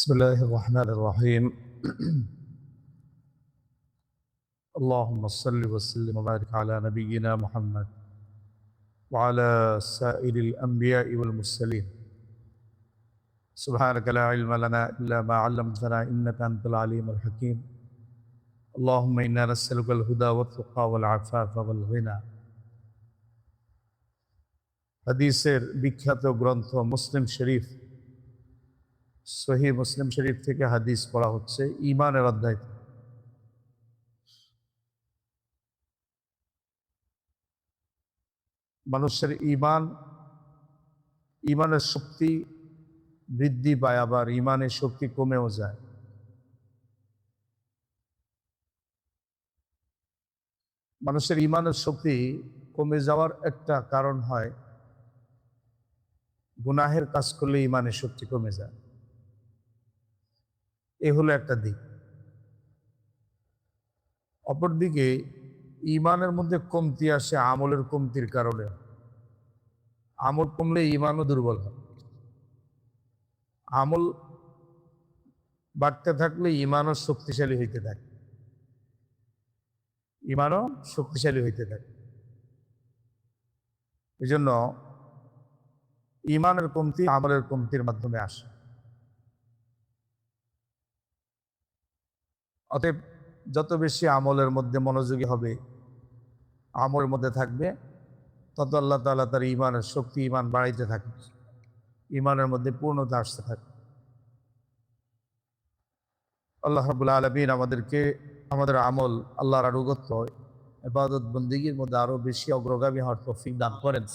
بسم الله الرحمن الرحيم اللهم صل وسلم وبارك على نبينا محمد وعلى سائر الأنبياء والمرسلين سبحانك لا علم لنا إلا ما علمتنا إنك أنت العليم الحكيم اللهم إنا نسألك الهدى والتقى والعفاف والغنى হাদিসের বিখ্যাত গ্রন্থ মুসলিম শরীফ সহিহ মুসলিম শরীফ থেকে হাদিস পড়া হচ্ছে ঈমানের অধ্যায়। মানুষের ঈমানের শক্তি বৃদ্ধি পায়, আবার ঈমানের শক্তি কমেও যায়। মানুষের ঈমানের শক্তি কমে যাওয়ার একটা কারণ হয় গুনাহের কাজ করলে ঈমানের শক্তি কমে যায়। এ হলো একটা দিক। অপরদিকে ঈমানের মধ্যে কমতি আসে আমলের কমতির কারণে। আমল কমলে ঈমানও দুর্বল হয়। আমল বাড়তে থাকলে ঈমানও শক্তিশালী হইতে থাকে, ঈমানও শক্তিশালী হইতে থাকে। এই জন্য ঈমানের কমতি আমলের কমতির মাধ্যমে আসে। অতএব যত বেশি আমলের মধ্যে মনোযোগী হবে, আমলের মধ্যে থাকবে, তত আল্লাহ তাআলা তার ঈমানের শক্তি ঈমান বাড়াইতে থাকবে, ঈমানের মধ্যে পূর্ণতা আসতে থাকে। আল্লাহ রাব্বুল আলামিন আমাদেরকে আমাদের আমল আল্লাহর আনুগত্য ইবাদত বন্দেগীর মধ্যে আরো বেশি অগ্রগামী হওয়ার তৌফিক দান করেন।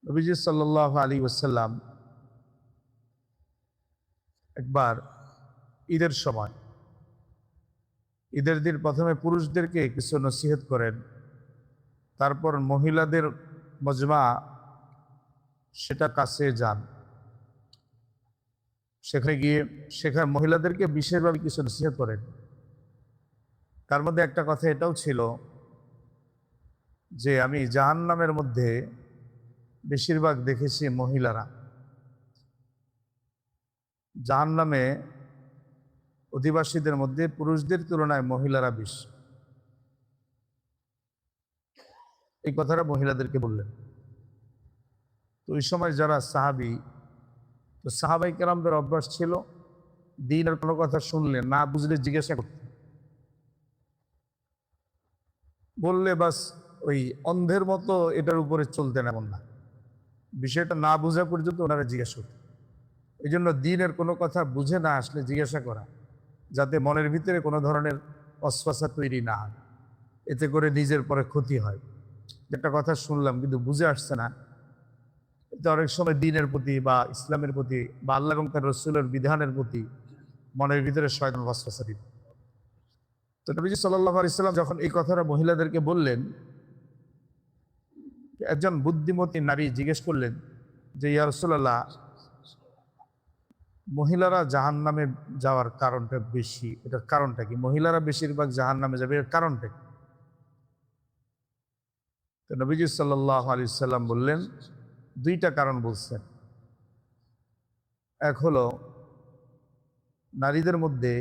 নবীজি সাল্লাল্লাহু আলাইহি ওয়াসাল্লাম একবার ঈদের সময়, ঈদের দিন প্রথমে পুরুষদেরকে কিছু নসিহত করেন, তারপর মহিলাদের মজমা সেটা কাছে যান। সেখানে গিয়ে সেখানে মহিলাদেরকে বিশেষভাবে কিছু নসিহত করেন। তার মধ্যে একটা কথা এটাও ছিল যে আমি জাহান্নামের মধ্যে বেশিরভাগ দেখেছি মহিলারা। জাহান্নামে অধিবাসীদের মধ্যে পুরুষদের তুলনায় মহিলারা বেশি। এই কথাটা মহিলাদেরকে বললেন। তো ওই সময় যারা সাহাবী, তো সাহাবাই কেরামদের অভ্যাস ছিল দ্বীনের কোনো কথা শুনলে না বুঝলে জিজ্ঞাসা করতে, বললে বাস ওই অন্ধের মতো এটার উপরে চলতেন এমন না, বিষয়টা না বোঝা পর্যন্ত ওনারা জিজ্ঞাসা করতেন। এই জন্য দ্বীনের কোনো কথা বুঝে না আসলে জিজ্ঞাসা করা, যাতে মনের ভিতরে কোনো ধরনের অস্পশা তৈরি না হয়, এতে করে নিজের পরে ক্ষতি হয়। একটা কথা শুনলাম কিন্তু বুঝে আসছে না, এতে অনেক সময় দ্বীনের প্রতি বা ইসলামের প্রতি বা আল্লাহ এবং তার রাসূলের বিধানের প্রতি মনের ভিতরে শয়তান ওয়াসওয়াসা দিত। তো নবীজি সাল্লাল্লাহু আলাইহি ওয়াসাল্লাম যখন এই কথাটা মহিলাদেরকে বললেন, একজন বুদ্ধিমতী নারী জিজ্ঞেস করলেন যে ইয়া রাসূলুল্লাহ, মহিলারা জাহান্নামে যাওয়ার কারণটা বেশি, এটার কারণটা কি? মহিলারা বেশিরভাগ জাহান্নামে যাবে, এর কারণটা কি? তো নবীজি সাল্লাল্লাহু আলাইহি ওয়াসাল্লাম বললেন, দুইটা কারণ বলছেন। এক হলো নারীদের মধ্যে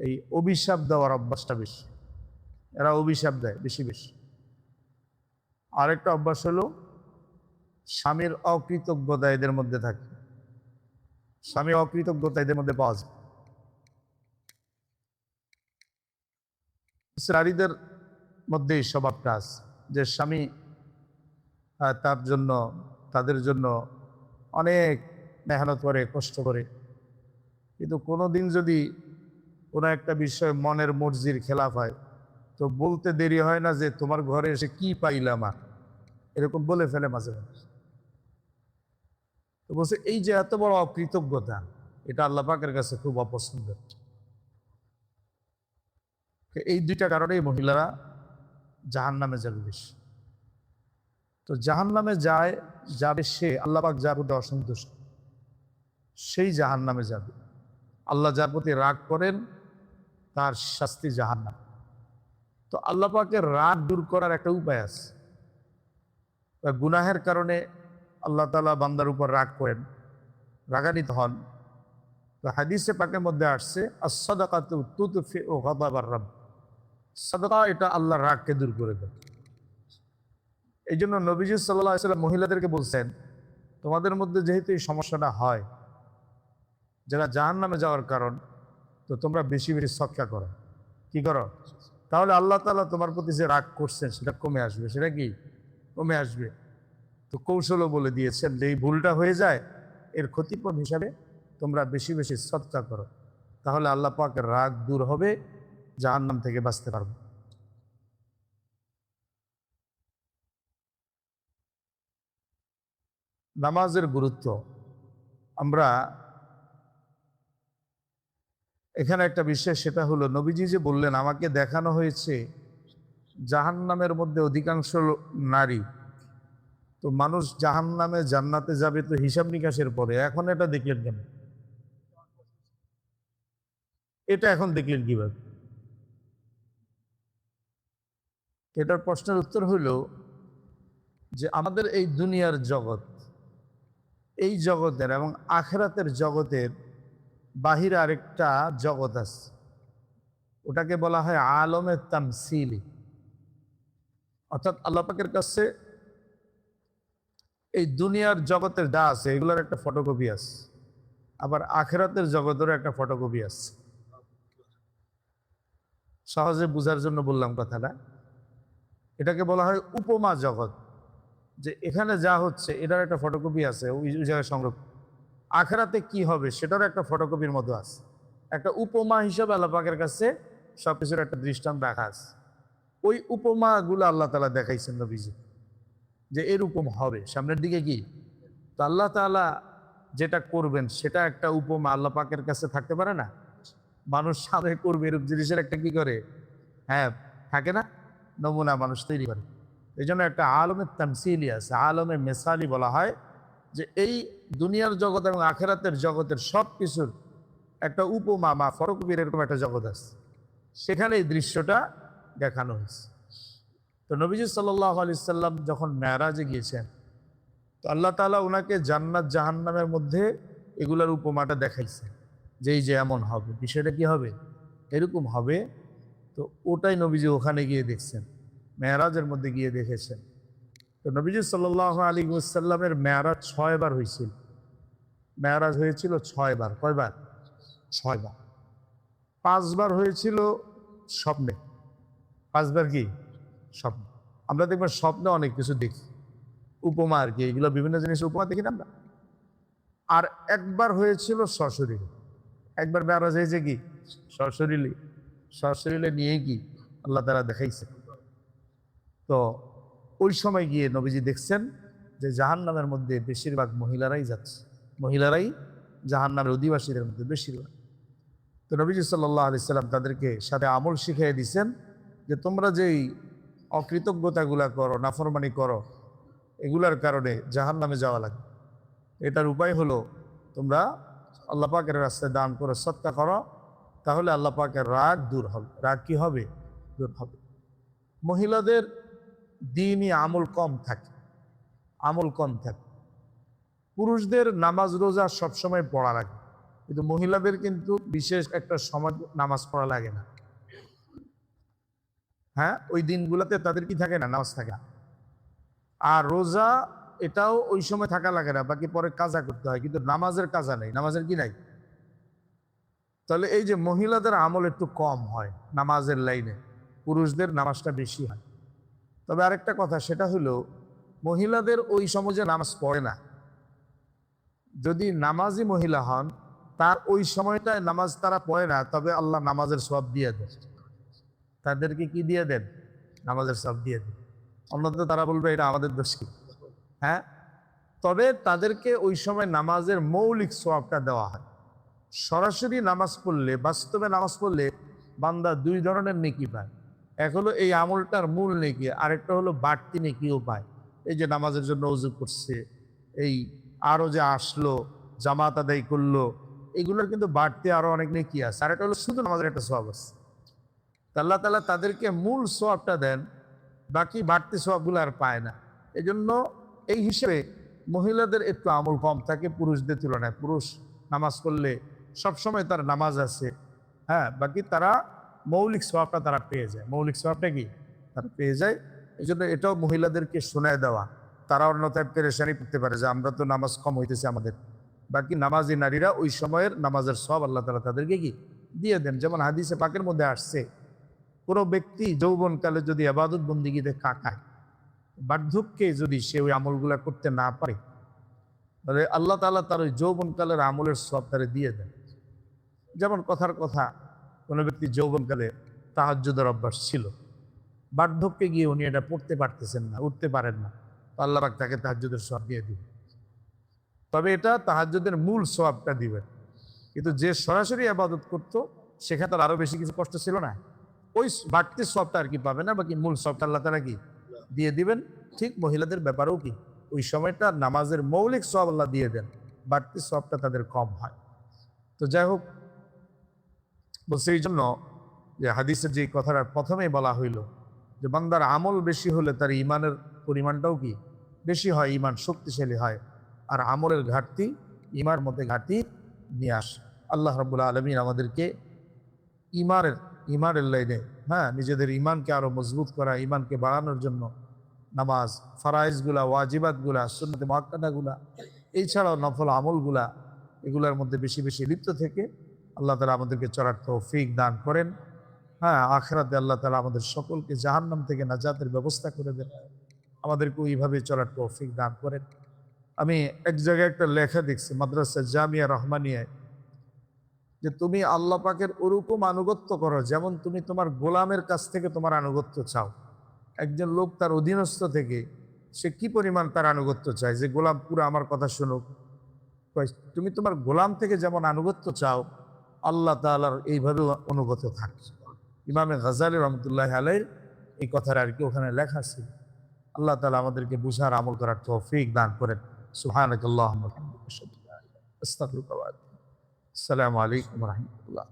এই অভিশাপ দেওয়ার অভ্যাসটা বেশি, এরা অভিশাপ দেয় বেশি বেশি। আরেকটা অভ্যাস হলো স্বামীর অকৃতজ্ঞতা এদের মধ্যে থাকে, স্বামীর অকৃতজ্ঞতা এদের মধ্যে পাওয়া যায়। নারীদের মধ্যে এই স্বভাবটা আছে যে স্বামী তাদের জন্য অনেক মেহনত করে, কষ্ট করে, কিন্তু কোনোদিন যদি কোনো একটা বিষয় মনের মর্জির খেলাফ হয় তো বলতে দেরি হয় না যে তোমার ঘরে এসে কি পাইলাম, এরকম বলে ফেলে মাঝে মাঝে। তো বলছে এই যে এত বড় অকৃতজ্ঞতা, এটা আল্লাহ পাকের কাছে খুব অপছন্দের। এই দুইটা কারণেই মহিলারা জাহান্নামে যাবে বেশি। তো জাহান্নামে যাবে সে আল্লাহ পাক যার প্রতি অসন্তুষ্ট, সেই জাহান্নামে যাবে। আল্লাহ যার প্রতি রাগ করেন তার শাস্তি জাহান্নাম। তো আল্লাহ পাকের রাগ দূর করার একটা উপায় আছে। গুনাহের কারণে আল্লাহ তাআলা বান্দার উপর রাগ করেন, রাগান্বিত হন। তো হাদিসে পাকের মধ্যে আসছে আস-সাদাকাতু তুতফিউ গাদাবার রাbb, সাদাকা এটা আল্লাহর রাগকে দূর করে দেয়। এই জন্য নবীজি সাল্লাল্লাহু আলাইহি ওয়াসাল্লাম মহিলাদেরকে বলছেন, তোমাদের মধ্যে যেহেতু এই সমস্যাটা হয়, যারা জাহান্নামে যাওয়ার কারণ, তো তোমরা বেশি বেশি সদকা করো। কি করো? তাহলে আল্লাহ তাআলা তোমার প্রতি যে রাগ করছেন সেটা কমে আসবে। সেটা কি কমে আসবে? তো কৌশলও বলে দিয়েছেন যে এই ভুলটা হয়ে যায়, এর ক্ষতিপূরণ হিসাবে তোমরা বেশি বেশি সদকা করো, তাহলে আল্লাহ পাকের রাগ দূর হবে, জাহান্নাম থেকে বাঁচতে পারবে। নামাজের গুরুত্ব আমরা এখানে একটা বিষয়, সেটা হলো নবীজি যে বললেন আমাকে দেখানো হয়েছে জাহান্নামের মধ্যে অধিকাংশ নারী। তো মানুষ জাহান্নামে জান্নাতে যাবে তো হিসাব নিকাশের পরে, এখন এটা দেখলেন কেন? এটা এখন দেখলেন কিভাবে? এটার প্রশ্নের উত্তর হলো যে আমাদের এই দুনিয়ার জগৎ, এই জগতের এবং আখিরাতের জগতের বাহিরে আরেকটা জগৎ আছে, ওটাকে বলা হয় আলমে তামসিলি। অর্থাৎ আল্লাহ পাকের কাছে এই দুনিয়ার জগতের যা আছে এগুলোর একটা ফটোকপি আছে, আবার আখিরাতের জগতেরও একটা ফটোকপি আছে। সহজে বোঝার জন্য বললাম কথাটা। এটাকে বলা হয় উপমা জগৎ, যে এখানে যা হচ্ছে এটার একটা ফটোকপি আছে ওই জায়গায় সংরক্ষণ। আখিরাতে কি হবে সেটারও একটা ফটোকপির মতো আছে। একটা উপমা হিসাবে আল্লাহ পাকের কাছে সবকিছুর একটা দৃষ্টান্ত রাখা আছে। ওই উপমাগুলো আল্লাহ তাআলা দেখাইছেন নবীজি, যে এরকম হবে সামনের দিকে। কি তো আল্লাহ তাআলা যেটা করবেন সেটা একটা উপমা আল্লাহ পাকের কাছে থাকতে পারে না? মানুষ সামনে করবে এরূপ জিনিসের একটা কি করে, হ্যাঁ থাকে না, নমুনা মানুষ তৈরি করে। এই জন্য একটা আলমের তামসিলি আছে, আলমের মেসালি বলা হয়, যে এই দুনিয়ার জগৎ এবং আখিরাতের জগতের সব কিছুর একটা উপমা বা ফটোকপির এরকম একটা জগৎ আছে, সেখানে এই দৃশ্যটা দেখানো হয়েছে। তো নবীজি সাল্লাল্লাহু আলাইহি সাল্লাম যখন মেরাজে গিয়েছেন, তো আল্লাহ তাআলা ওনাকে জান্নাত জাহান্নামের মধ্যে এগুলার উপমাটা দেখাইছে, যে এই যে এমন হবে, বিষয়টা কি হবে, এরকম হবে। তো ওটাই নবীজি ওখানে গিয়ে দেখছেন, মেরাজের মধ্যে গিয়ে দেখেছেন। তো নবীজি সাল্লাল্লাহু আলাইহি ওয়াসাল্লামের মেরাজ 6 বার হয়েছিল। মেরাজ হয়েছিল 6 বার। কয়বার? 6 বার। 5 বার হয়েছিল স্বপ্নে। 5 বার কি স্বপ্ন। আমরা দেখবেন স্বপ্নে অনেক কিছু দেখি, উপমা আর কি, এগুলো বিভিন্ন জিনিসের উপমা দেখি না আমরা। আর একবার হয়েছিল সশরীরে। একবার মেরাজ হয়েছে কি সশরীরে, সশরীরে নিয়ে কি আল্লাহ তাআলা দেখাইছে। তো ওই সময় গিয়ে নবীজি দেখছেন যে জাহান্নামের মধ্যে বেশিরভাগ মহিলারাই যাচ্ছে, মহিলারাই জাহান্নামের অধিবাসীদের মধ্যে বেশিরভাগ। তো নবীজি সাল্লাল্লাহু আলাইহি সাল্লাম তাদেরকে সাথে আমল শিখিয়ে দিয়েছেন, যে তোমরা যেই অকৃতজ্ঞতাগুলা করো, নাফরমানি করো, এগুলার কারণে জাহান্নামে যাওয়া লাগে। এটার উপায় হলো তোমরা আল্লাহ পাকের রাস্তায় দান করো, সদকা করো, তাহলে আল্লাহ পাকের রাগ দূর হবে। রাগ কি হবে? দূর হবে। মহিলাদের দিনই আমল কম থাকে, আমল কম থাকে। পুরুষদের নামাজ রোজা সবসময় পড়া লাগে, কিন্তু মহিলাদের কিন্তু বিশেষ একটা সময় নামাজ পড়া লাগে না। হ্যাঁ, ওই দিনগুলোতে তাদের কি থাকে না, নামাজ থাকে না। আর রোজা এটাও ওই সময় থাকা লাগে না, বাকি পরে কাজা করতে হয়, কিন্তু নামাজের কাজা নেই, নামাজের কি নাই। তাহলে এই যে মহিলাদের আমল একটু কম হয় নামাজের লাইনে, পুরুষদের নামাজটা বেশি হয়। তবে আরেকটা কথা, সেটা হলো মহিলাদের ওই সমাজে নামাজ পড়ে না। যদি নামাজি মহিলা হন, তার ওই সময়টায় নামাজ তারা পড়ে না, তবে আল্লাহ নামাজের সওয়াব দিয়ে দেন তাদেরকে। কি দিয়ে দেন? নামাজের সওয়াব দিয়ে দেন। অন্যথা তারা বলবে এটা আমাদের দোষ কি। হ্যাঁ, তবে তাদেরকে ওই সময় নামাজের মৌলিক সওয়াবটা দেওয়া হয়। সরাসরি নামাজ পড়লে, বাস্তবে নামাজ পড়লে বান্দা 2 ধরনের নেকি পায়। এক হলো এই আমলটার মূল নেকি, আরেকটা হলো বাড়তি নেকিও পায়। এই যে নামাজের জন্য ওযু করছে, এই আরো যে আসলো, জামাত আদায় করলো, এগুলোর কিন্তু বাড়তি আরো অনেক নেকি আছে। আরেকটা হলো শুধু নামাজের একটা সওয়াব আছে। তা আল্লাহ তাআলা তাদেরকে মূল সওয়াবটা দেন, বাকি বাড়তি সওয়াবগুলো আর পায় না। এজন্য এই হিসেবে মহিলাদের একটু আমল কম থাকে পুরুষদের তুলনায়। পুরুষ নামাজ করলে সবসময় তার নামাজ আছে, হ্যাঁ, বাকি তারা মৌলিক সওয়াবটা তারা পেয়ে যায়। মৌলিক সওয়াবটা কি তারা পেয়ে যায়। এই জন্য এটাও মহিলাদেরকে শোনায় দেওয়া, তারা অন্যথায় পেরেশানি করতে পারে যে আমরা তো নামাজ কম হইতেছে আমাদের, বাকি নামাজি নারীরা ওই সময়ের নামাজের সওয়াব আল্লাহ তাআলা তাদেরকে কি দিয়ে দেন। যেমন হাদিসে পাকের মধ্যে আসছে, কোনো ব্যক্তি যৌবনকালে যদি ইবাদত বন্দিগিতে কাটায়, বার্ধক্যে যদি সে ওই আমলগুলা করতে না পারে, তাহলে আল্লাহ তাআলা তার ওই যৌবনকালের আমলের সওয়াব তারে দিয়ে দেন। যেমন কথার কথা, কোনো ব্যক্তি যৌবনকালে তাহাজ্জুদের অভ্যাস ছিল, বার্ধক্যে গিয়ে উনি এটা পড়তে পারতেছেন না, উঠতে পারেন না, তো আল্লাহ পাক তাকে তাহাজ্জুদের সওয়াব দিয়ে দিবেন। তবে এটা তাহাজ্জুদের মূল সওয়াবটা দিবেন। কিন্তু যে সরাসরি ইবাদত করতো সেখানে তার আরো বেশি কিছু কষ্ট ছিল না, ওই বাড়তি সওয়াবটা আর কি পাবে না, বাকি মূল সওয়াবটা আল্লাহ তাআলা কি দিয়ে দিবেন। ঠিক মহিলাদের ব্যাপারেও কি ওই সময়টা নামাজের মৌলিক সওয়াব আল্লাহ দিয়ে দেন, বাড়তি সওয়াবটা তাদের কম হয়। তো যাই হোক, বলছে এই জন্য যে হাদিসের যে কথাটা প্রথমেই বলা হইল যে বান্দার আমল বেশি হলে তার ইমানের পরিমাণটাও কি বেশি হয়, ইমান শক্তিশালী হয়। আর আমলের ঘাটতি ইমানের মধ্যে ঘাটতি নিয়ে আসে। আল্লাহ রাব্বুল আলামিন আমাদেরকে ইমানের লাইনে, হ্যাঁ, নিজেদের ইমানকে আরো মজবুত করা, ইমানকে বাড়ানোর জন্য নামাজ, ফারাইজগুলা, ওয়াজিবাতগুলা, সুন্নতে মুআক্কাদাগুলা, এছাড়াও নফল আমলগুলা, এগুলার মধ্যে বেশি বেশি লিপ্ত থেকে আল্লাহ তাআলা আমাদেরকে চলার তৌফিক দান করেন। হ্যাঁ, আখিরাতে আল্লাহ তাআলা আমাদের সকলকে জাহান্নাম থেকে নাজাতের ব্যবস্থা করে দেন, আমাদেরকে ওইভাবে চলার তৌফিক দান করেন। আমি এক জায়গায় একটা লেখা দেখছি মাদ্রাসা জামিয়া রহমানিয়ায়, যে তুমি আল্লাহ পাকের ওরকম আনুগত্য করো যেমন তুমি তোমার গোলামের কাছ থেকে তোমার আনুগত্য চাও। একজন লোক তার অধীনস্থ থেকে সে কি পরিমাণ তার আনুগত্য চায়, যে গোলাম পুরো আমার কথা শুনুক। তুমি তোমার গোলাম থেকে যেমন আনুগত্য চাও, আল্লাহ তাআলার এইভাবে অনুগত থাকছে। ইমামে গাজ্জালী রহমতুল্লাহ আলাইহির এই কথাটা আর কি ওখানে লেখা ছিল। আল্লাহ তাআলা আমাদেরকে বুঝার আমল করার তৌফিক দান করেন। সুবহানাকাল্লাহুম্মা ওয়া বিহামদিকা আশহাদু আল্লা ইলাহা ইল্লা আনতা আস্তাগফিরুকা ওয়া আতুবু ইলাইক। আসসালামু আলাইকুম ওয়া রাহমাতুল্লাহ।